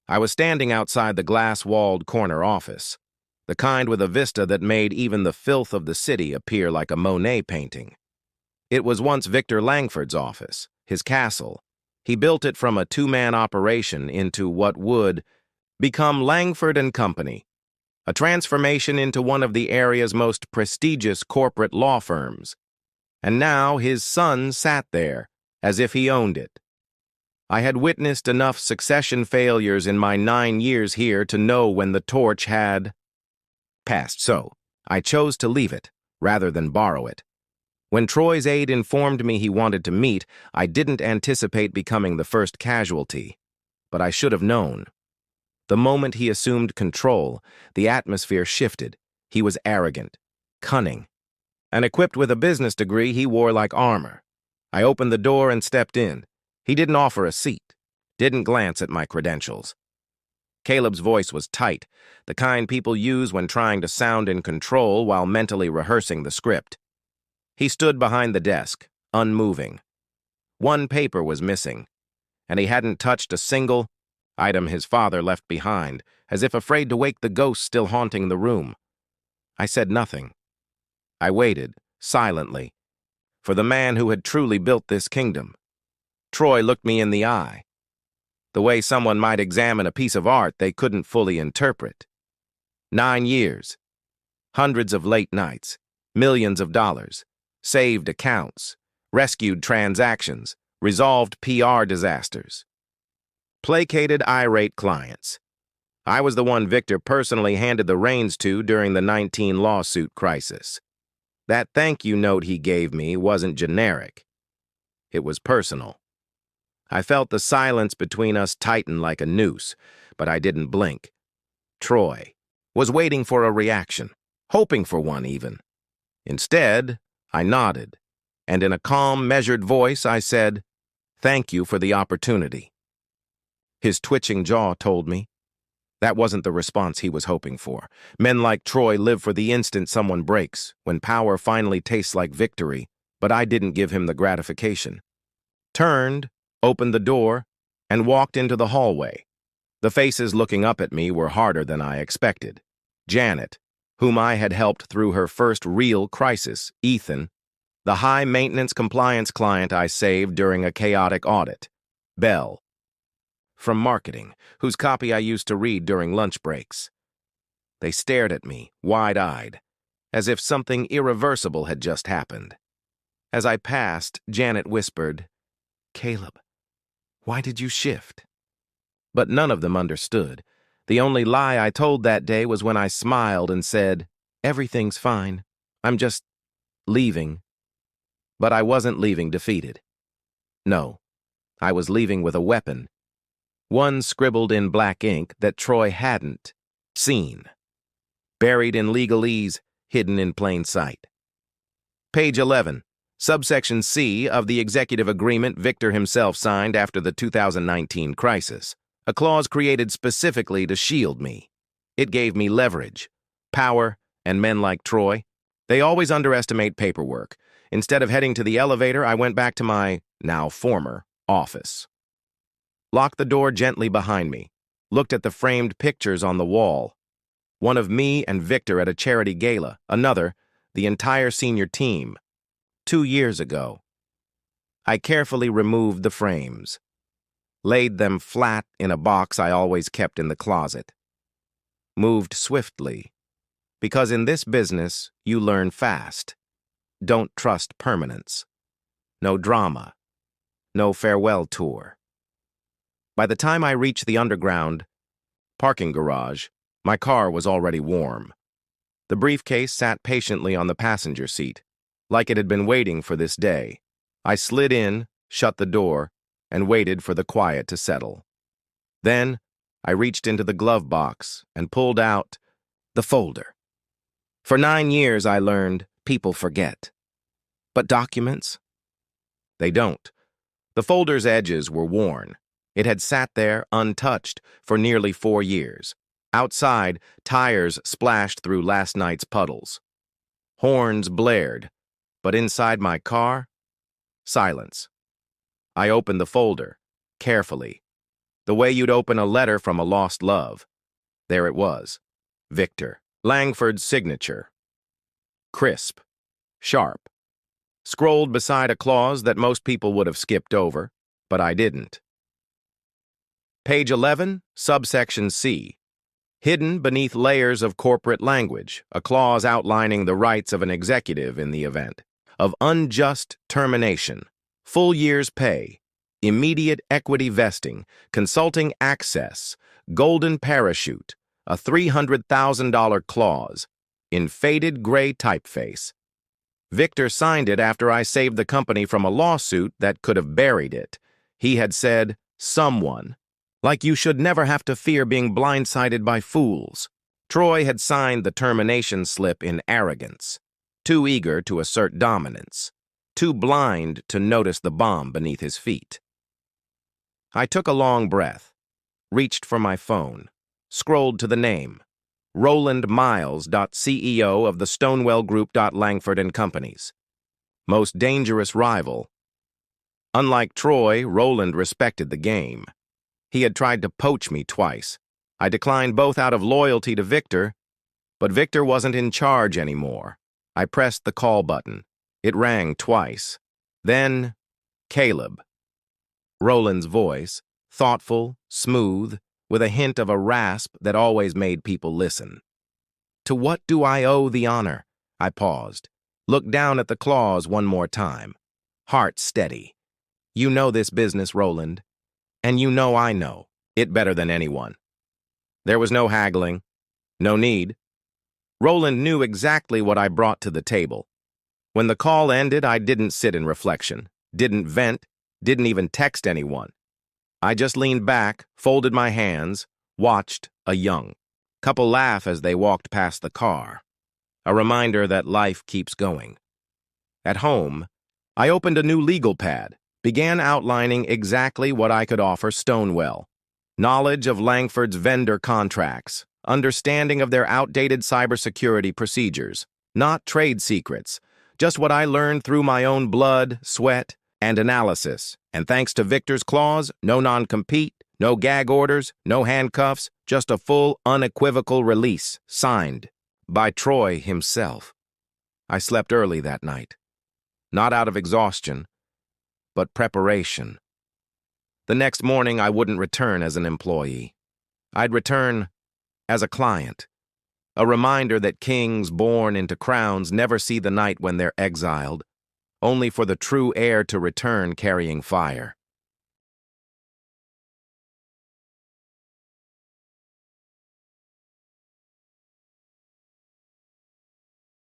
I was standing outside the glass-walled corner office, the kind with a vista that made even the filth of the city appear like a Monet painting. It was once Victor Langford's office, his castle. He built it from a two-man operation into what would become Langford and Company, a transformation into one of the area's most prestigious corporate law firms. And now his son sat there, as if he owned it. I had witnessed enough succession failures in my 9 years here to know when the torch had passed, so I chose to leave it, rather than borrow it. When Troy's aide informed me he wanted to meet, I didn't anticipate becoming the first casualty, but I should have known. The moment he assumed control, the atmosphere shifted. He was arrogant, cunning, and equipped with a business degree he wore like armor. I opened the door and stepped in. He didn't offer a seat, didn't glance at my credentials. Caleb's voice was tight, the kind people use when trying to sound in control while mentally rehearsing the script. He stood behind the desk, unmoving. One paper was missing, and he hadn't touched a single item his father left behind, as if afraid to wake the ghost still haunting the room. I said nothing. I waited, silently, for the man who had truly built this kingdom. Troy looked me in the eye, the way someone might examine a piece of art they couldn't fully interpret. 9 years, hundreds of late nights, millions of dollars, saved accounts, rescued transactions, resolved PR disasters. Placated, irate clients. I was the one Victor personally handed the reins to during the 19 lawsuit crisis. That thank you note he gave me wasn't generic. It was personal. I felt the silence between us tighten like a noose, but I didn't blink. Troy was waiting for a reaction, hoping for one even. Instead, I nodded, and in a calm, measured voice I said, "Thank you for the opportunity." His twitching jaw told me that wasn't the response he was hoping for. Men like Troy live for the instant someone breaks, when power finally tastes like victory, but I didn't give him the gratification. Turned, opened the door, and walked into the hallway. The faces looking up at me were harder than I expected. Janet, whom I had helped through her first real crisis, Ethan, the high-maintenance compliance client I saved during a chaotic audit, Belle, from marketing, whose copy I used to read during lunch breaks. They stared at me, wide-eyed, as if something irreversible had just happened. As I passed, Janet whispered, "Caleb, why did you shift?" But none of them understood. The only lie I told that day was when I smiled and said, "Everything's fine. I'm just leaving." But I wasn't leaving defeated. No, I was leaving with a weapon. One scribbled in black ink that Troy hadn't seen. Buried in legalese, hidden in plain sight. Page 11. Subsection C of the executive agreement Victor himself signed after the 2019 crisis, a clause created specifically to shield me. It gave me leverage, power, and men like Troy. They always underestimate paperwork. Instead of heading to the elevator, I went back to my, now former, office. Locked the door gently behind me, looked at the framed pictures on the wall. One of me and Victor at a charity gala, another, the entire senior team. 2 years ago. I carefully removed the frames, laid them flat in a box I always kept in the closet. Moved swiftly, because in this business, you learn fast. Don't trust permanence. No drama. No farewell tour. By the time I reached the underground parking garage, my car was already warm. The briefcase sat patiently on the passenger seat, like it had been waiting for this day. I slid in, shut the door, and waited for the quiet to settle. Then, I reached into the glove box and pulled out the folder. For 9 years, I learned people forget. But documents? They don't. The folder's edges were worn. It had sat there, untouched, for nearly 4 years. Outside, tires splashed through last night's puddles. Horns blared. But inside my car, silence. I opened the folder, carefully. the way you'd open a letter from a lost love. There it was. Victor. Langford's signature. Crisp. Sharp. Scrolled beside a clause that most people would have skipped over, but I didn't. Page 11, subsection C. Hidden beneath layers of corporate language, a clause outlining the rights of an executive in the event of unjust termination, full year's pay, immediate equity vesting, consulting access, golden parachute, a $300,000 clause, in faded gray typeface. Victor signed it after I saved the company from a lawsuit that could have buried it. He had said, "Someone." Like you should never have to fear being blindsided by fools. Troy had signed the termination slip in arrogance, too eager to assert dominance, too blind to notice the bomb beneath his feet. I took a long breath, reached for my phone, scrolled to the name, Roland Miles, CEO of the Stonewell Group. Langford and Companies. Most dangerous rival. Unlike Troy, Roland respected the game. He had tried to poach me twice. I declined both out of loyalty to Victor, but Victor wasn't in charge anymore. I pressed the call button. It rang twice. Then, Caleb. Roland's voice, thoughtful, smooth, with a hint of a rasp that always made people listen. To what do I owe the honor? I paused, looked down at the clause one more time. Heart steady. You know this business, Roland. And you know I know it better than anyone. There was no haggling, no need. Roland knew exactly what I brought to the table. When the call ended, I didn't sit in reflection, didn't vent, didn't even text anyone. I just leaned back, folded my hands, watched a young couple laugh as they walked past the car. A reminder that life keeps going. At home, I opened a new legal pad, began outlining exactly what I could offer Stonewell. Knowledge of Langford's vendor contracts, understanding of their outdated cybersecurity procedures, not trade secrets, just what I learned through my own blood, sweat, and analysis. And thanks to Victor's clause, no non-compete, no gag orders, no handcuffs, just a full, unequivocal release, signed by Troy himself. I slept early that night. Not out of exhaustion, but preparation. The next morning, I wouldn't return as an employee. I'd return as a client. A reminder that kings born into crowns never see the night when they're exiled, only for the true heir to return carrying fire.